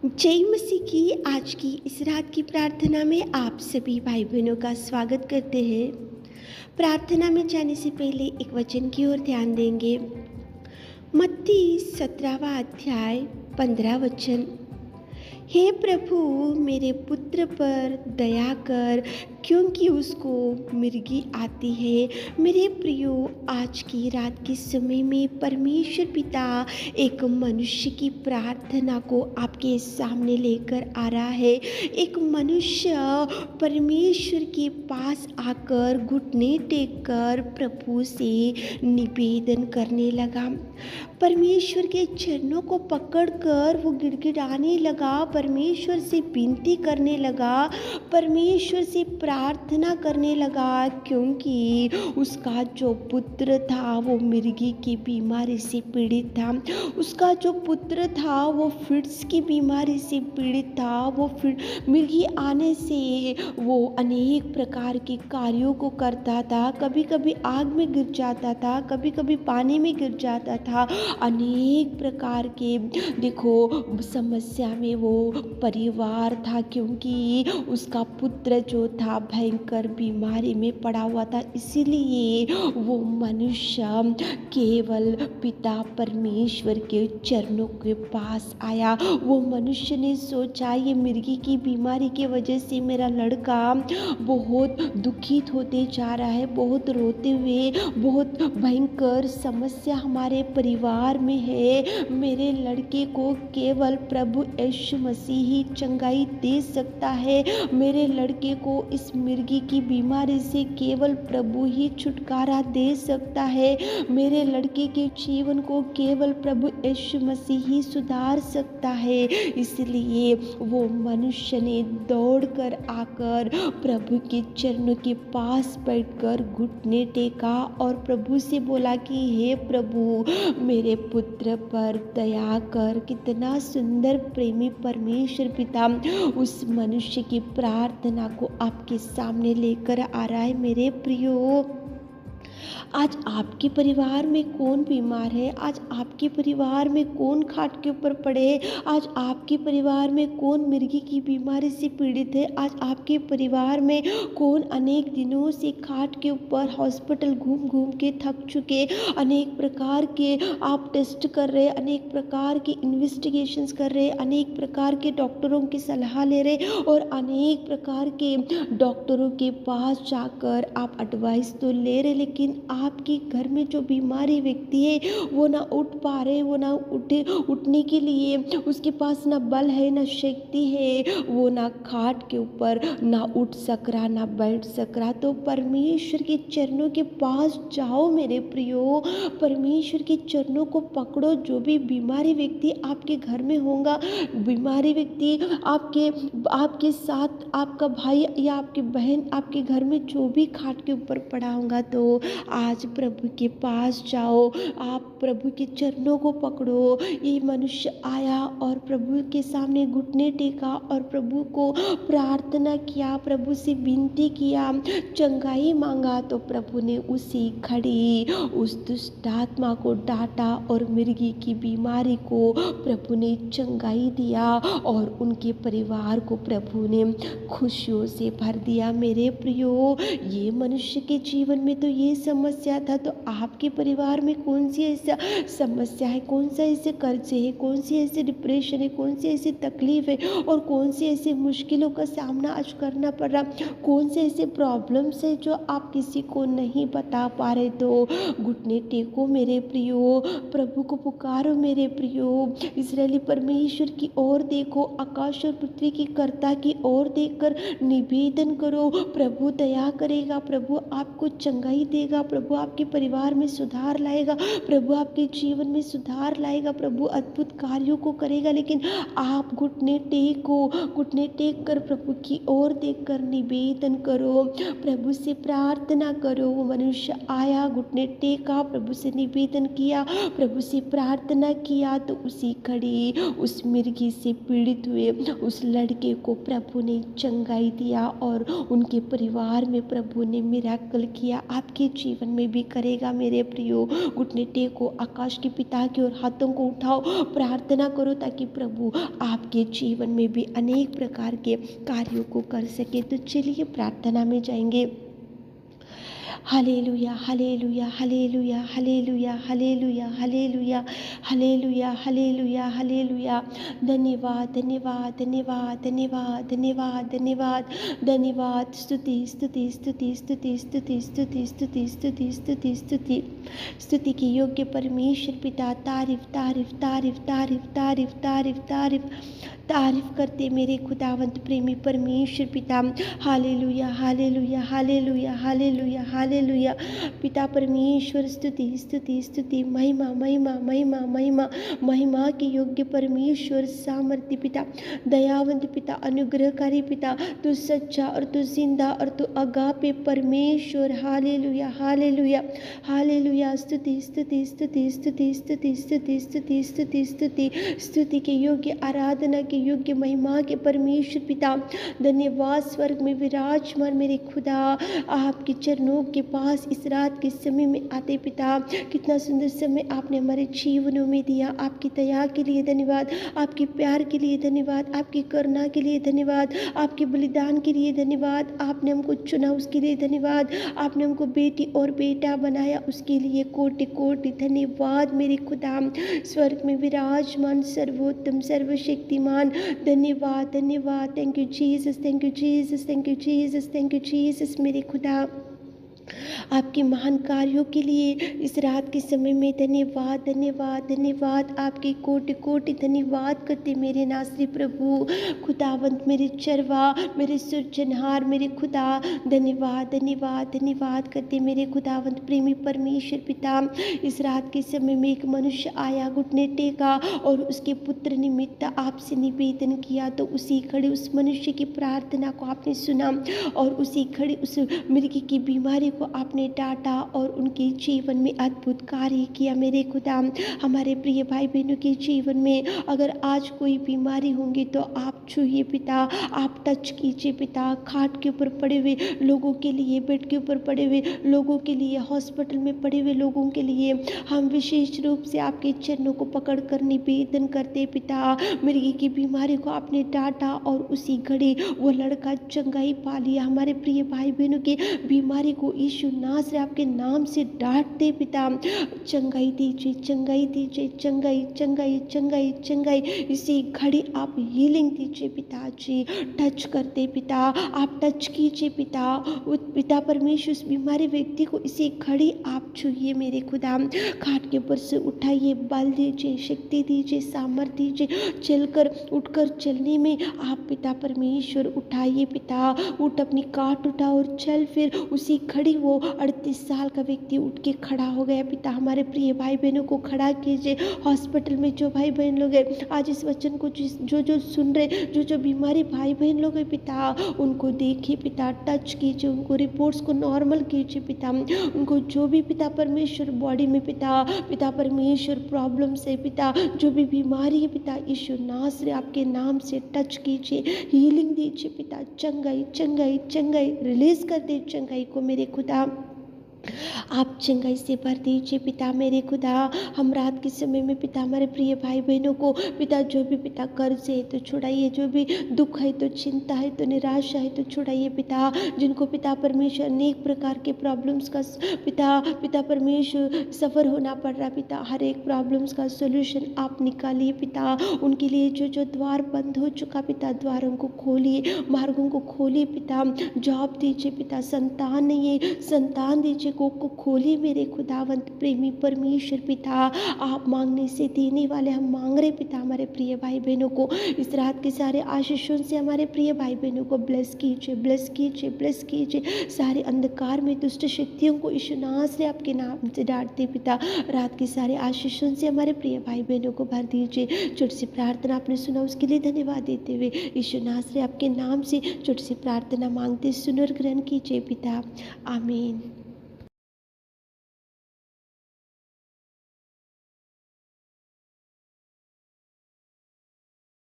जय मसीह की आज की इस रात की प्रार्थना में आप सभी भाई बहनों का स्वागत करते हैं। प्रार्थना में जाने से पहले एक वचन की ओर ध्यान देंगे। मत्ती 17वां अध्याय 15 वचन। हे प्रभु, मेरे पुत्र पर दया कर, क्योंकि उसको मिर्गी आती है। मेरे प्रियो, आज की रात के समय में परमेश्वर पिता एक मनुष्य की प्रार्थना को आपके सामने लेकर आ रहा है। एक मनुष्य परमेश्वर के पास आकर घुटने टेक कर प्रभु से निवेदन करने लगा। परमेश्वर के चरणों को पकड़कर वो गिड़गिड़ाने लगा, परमेश्वर से विनती करने लगा, परमेश्वर से प्रार्थना करने लगा, क्योंकि उसका जो पुत्र था वो मिर्गी की बीमारी से पीड़ित था। उसका जो पुत्र था वो फिट्स की बीमारी से पीड़ित था। वो मिर्गी आने से वो अनेक प्रकार के कार्यों को करता था। कभी कभी आग में गिर जाता था, कभी कभी पानी में गिर जाता था। अनेक प्रकार के समस्या में वो परिवार था, क्योंकि उसका पुत्र जो था भयंकर बीमारी में पड़ा हुआ था। इसीलिए वो मनुष्य केवल पिता परमेश्वर के चरणों के पास आया। वो मनुष्य ने सोचा, ये मिर्गी की बीमारी की वजह से मेरा लड़का बहुत दुखित होते जा रहा है, बहुत रोते हुए, बहुत भयंकर समस्या हमारे परिवार में है। मेरे लड़के को केवल प्रभु यीशु मसीह ही चंगाई दे सकता है। मेरे लड़के को इस मिर्गी की बीमारी से केवल प्रभु ही छुटकारा दे सकता है। मेरे लड़के के जीवन को केवल प्रभु यीशु मसीह ही सुधार सकता है। इसलिए वो मनुष्य ने दौड़कर आकर प्रभु के चरणों के पास बैठकर घुटने टेका और प्रभु से बोला कि हे प्रभु, मेरे पुत्र पर दया कर। कितना सुंदर प्रेमी परमेश्वर पिता उस मनुष्य की प्रार्थना को आपके सामने लेकर आ रहा है। मेरे प्रियो, आज आपके परिवार में कौन बीमार है? आज आपके परिवार में कौन खाट के ऊपर पड़े है? आज आपके परिवार में कौन मिर्गी की बीमारी से पीड़ित है? आज आपके परिवार में कौन अनेक दिनों से खाट के ऊपर हॉस्पिटल घूम घूम के थक चुके, अनेक प्रकार के आप टेस्ट कर रहे, अनेक प्रकार के इन्वेस्टिगेशंस कर रहे, अनेक प्रकार के डॉक्टरों की सलाह ले रहे और अनेक प्रकार के डॉक्टरों के पास जाकर आप एडवाइस तो ले रहे, लेकिन आपके घर में जो बीमारी व्यक्ति है वो ना उठ पा रहे, वो ना उठने के लिए उसके पास ना बल है, ना शक्ति है, वो ना खाट के ऊपर ना उठ सक रहा, ना बैठ सक रहा। तो परमेश्वर के चरणों के पास जाओ मेरे प्रियो, परमेश्वर के चरणों को पकड़ो। जो भी बीमारी व्यक्ति आपके घर में होगा, बीमारी व्यक्ति आपके साथ आपका भाई या आपकी बहन आपके घर में जो भी खाट के ऊपर पड़ा होगा, तो आज प्रभु के पास जाओ, आप प्रभु के चरणों को पकड़ो। ये मनुष्य आया और प्रभु के सामने घुटने टेका और प्रभु को प्रार्थना किया, प्रभु से विनती किया, चंगाई मांगा। तो प्रभु ने उसी घड़ी उस दुष्ट आत्मा को डांटा और मिर्गी की बीमारी को प्रभु ने चंगाई दिया और उनके परिवार को प्रभु ने खुशियों से भर दिया। मेरे प्रियो, ये मनुष्य के जीवन में तो ये समस्या था, तो आपके परिवार में कौन सी ऐसा समस्या है, कौन सा ऐसे कर्जे है, कौन सी ऐसे डिप्रेशन है, कौन सी ऐसी तकलीफ है और कौन सी ऐसी मुश्किलों का सामना आज करना पड़ रहा, कौन से ऐसे प्रॉब्लम्स है जो आप किसी को नहीं बता पा रहे, तो घुटने टेको मेरे प्रियो, प्रभु को पुकारो मेरे प्रियो। इस्राएली परमेश्वर की ओर देखो, आकाश और पृथ्वी की कर्ता की ओर देखकर निवेदन करो। प्रभु दया करेगा, प्रभु आपको चंगाई देगा, प्रभु आपके परिवार में सुधार लाएगा, प्रभु आपके जीवन में सुधार लाएगा, प्रभु अद्भुत कार्यों को करेगा। लेकिन आप घुटने टेक कर प्रभु की ओर देखकर निवेदन करो, प्रभु से प्रार्थना करो। वो मनुष्य आया, घुटने टेका, प्रभु से निवेदन किया, प्रभु से प्रार्थना किया, तो उसी घड़ी उस मिर्गी से पीड़ित हुए उस लड़के को प्रभु ने चंगाई दिया और उनके परिवार में प्रभु ने मिराकल किया। आपके जीवन में भी करेगा मेरे प्रियो। घुटने टेको, आकाश के पिता की ओर हाथों को उठाओ, प्रार्थना करो ताकि प्रभु आपके जीवन में भी अनेक प्रकार के कार्यों को कर सके। तो चलिए प्रार्थना में जाएंगे। Hallelujah, hallelujah, hallelujah, hallelujah, hallelujah, hallelujah, hallelujah, hallelujah, hallelujah. धन्यवाद, धन्यवाद, धन्यवाद, धन्यवाद, धन्यवाद, धन्यवाद, धन्यवाद। स्तुति, स्तुति, स्तुति, स्तुति, स्तुति, स्तुति, स्तुति, स्तुति, स्तुति, स्तुति, स्तुति की योग्य परमेश्वर पिता, तारीफ, तारीफ, तारीफ, तारीफ, तारीफ, तारीफ, तारीफ, तारीफ करते मेरे खुदावंत प्रेमी परमेश्वर पिता। Hallelujah, hallelujah, hallelujah, hallelujah, hallelujah. पिता परमेश्वर स्तुति, स्तुति, स्तुति, महिमा, महिमा, महिमा, महिमा, महिमा के योग्य परमेश्वर, सामर्थ्य पिता, दयावंत पिता, अनुग्रहकारी पिता, तू सच्चा और तू जिंदा और तू अगापे परमेश्वर। Hallelujah, hallelujah, hallelujah. स्तुति, स्तुति, स्तुति, स्तुति, स्तुति, स्तुति, स्तुति, स्तुति, स्तुति, स्तुति के योग्य, आराधना के योग्य, महिमा के परमेश्वर पिता। धन्यवाद। स्वर्ग में विराजमान मेरे खुदा, आपके चरणों के पास इस रात के समय में आते पिता। कितना सुंदर समय आपने हमारे जीवनों में दिया। आपकी दया के लिए धन्यवाद, आपके प्यार के लिए धन्यवाद, आपकी करुणा के लिए धन्यवाद, आपके बलिदान के लिए धन्यवाद। आपने हमको चुना उसके लिए धन्यवाद, आपने हमको बेटी और बेटा बनाया उसके लिए कोटि कोटि धन्यवाद मेरे खुदा। स्वर्ग में विराजमान सर्वोत्तम सर्वशक्तिमान, धन्यवाद, धन्यवाद। Thank you Jesus, thank you Jesus, thank you Jesus, thank you Jesus मेरे खुदा। आपके महान कार्यों के लिए इस रात के समय में धन्यवाद, धन्यवाद, धन्यवाद। आपके कोटि कोटि धन्यवाद करते मेरे नासरी प्रभु, खुदावंत मेरे चरवा, मेरे सृजनहार मेरे खुदा। धन्यवाद, धन्यवाद, धन्यवाद करते मेरे खुदावंत प्रेमी परमेश्वर पिता। इस रात के समय में एक मनुष्य आया, घुटने टेका और उसके पुत्र निमित्त आपसे निवेदन किया, तो उसी खड़े उस मनुष्य की प्रार्थना को आपने सुना और उसी खड़े उस मृगी की बीमारी को आपने डांटा और उनके जीवन में अद्भुत कार्य किया मेरे खुदा। हमारे प्रिय भाई बहनों के जीवन में अगर आज कोई बीमारी होंगी तो आप छूइए पिता, आप टच कीजिए पिता। खाट के ऊपर पड़े हुए लोगों के लिए, बेड के ऊपर पड़े हुए लोगों के लिए, हॉस्पिटल में पड़े हुए लोगों के लिए हम विशेष रूप से आपके चरणों को पकड़ कर निवेदन करते पिता। मृगी की बीमारी को आपने डांटा और उसी घड़ी वो लड़का चंगाई पा लिया। हमारे प्रिय भाई बहनों की बीमारी को यीशु नासरी आपके नाम से डांटते पिता। चंगाई दीजिए, चंगाई दीजिए, चंगाई, चंगाई, चंगाई, चंगाई। इसी घड़ी आप हीलिंग दीजिए पिताजी, टच करते पिता, आप टच कीजिए पिता। पिता परमेश्वर उस बीमारी व्यक्ति को इसी घड़ी आप छूइए मेरे खुदा। खाट के ऊपर से उठाइए, बल दीजिए, शक्ति दीजिए, सामर्थ्य दीजिए। चलकर उठकर चलने में आप पिता परमेश्वर उठाइए पिता। उठ, अपनी काट उठा और चल। फिर उसी घड़ी वो 38 साल का व्यक्ति उठ के खड़ा हो गया पिता। हमारे प्रिय भाई बहनों को खड़ा कीजिए। हॉस्पिटल में जो भाई बहन लोग हैं आज इस वचन को जो जो सुन रहे, जो बीमारी भाई बहन लोग हैं पिता, उनको देखिए पिता, टच कीजिए, उनको रिपोर्ट्स को नॉर्मल कीजिए पिता। उनको जो भी पिता परमेश्वर बॉडी में पिता परमेश्वर प्रॉब्लम से पिता, जो भी बीमारी है पिता, यीशु नासरी आपके नाम से टच कीजिए, हीलिंग दीजिए पिता। चंगाई, चंगाई, चंगाई रिलीज कर दे चंगाई को मेरे खुदा। आप चंगाई से भर दीजिए पिता मेरे खुदा। हम रात के समय में पिता हमारे प्रिय भाई बहनों को पिता, जो भी पिता कर्ज है तो छुड़ाइए, जो भी दुख है तो चिंता है तो निराशा है तो छुड़ाइए पिता। जिनको पिता परमेश्वर अनेक प्रकार के प्रॉब्लम्स का पिता परमेश्वर सफ़र होना पड़ रहा पिता, हर एक प्रॉब्लम्स का सोल्यूशन आप निकालिए पिता। उनके लिए जो द्वार बंद हो चुका पिता, द्वारों को खोलिए, मार्गों को खोलिए पिता। जॉब दीजिए पिता, संतान नहीं है संतान दीजिए, को खोलिए मेरे खुदावंत प्रेमी परमेश्वर पिता। आप मांगने से देने वाले, हम मांग रहे पिता हमारे प्रिय भाई बहनों को इस रात के सारे आशीषों से हमारे प्रिय भाई बहनों को ब्लेस कीजिए, ब्लेस कीजिए, ब्लेस कीजिए। सारे अंधकार में दुष्ट शक्तियों को यीशु नासरी आपके नाम से डांटते पिता। रात के सारे आशीषों से हमारे प्रिय भाई बहनों को भर दीजिए। छोटी सी प्रार्थना आपने सुना उसके लिए धन्यवाद देते हुए यीशु नासरी आपके नाम से छोटी सी प्रार्थना मांगते सुन और ग्रहण कीजिए पिता। आमीन।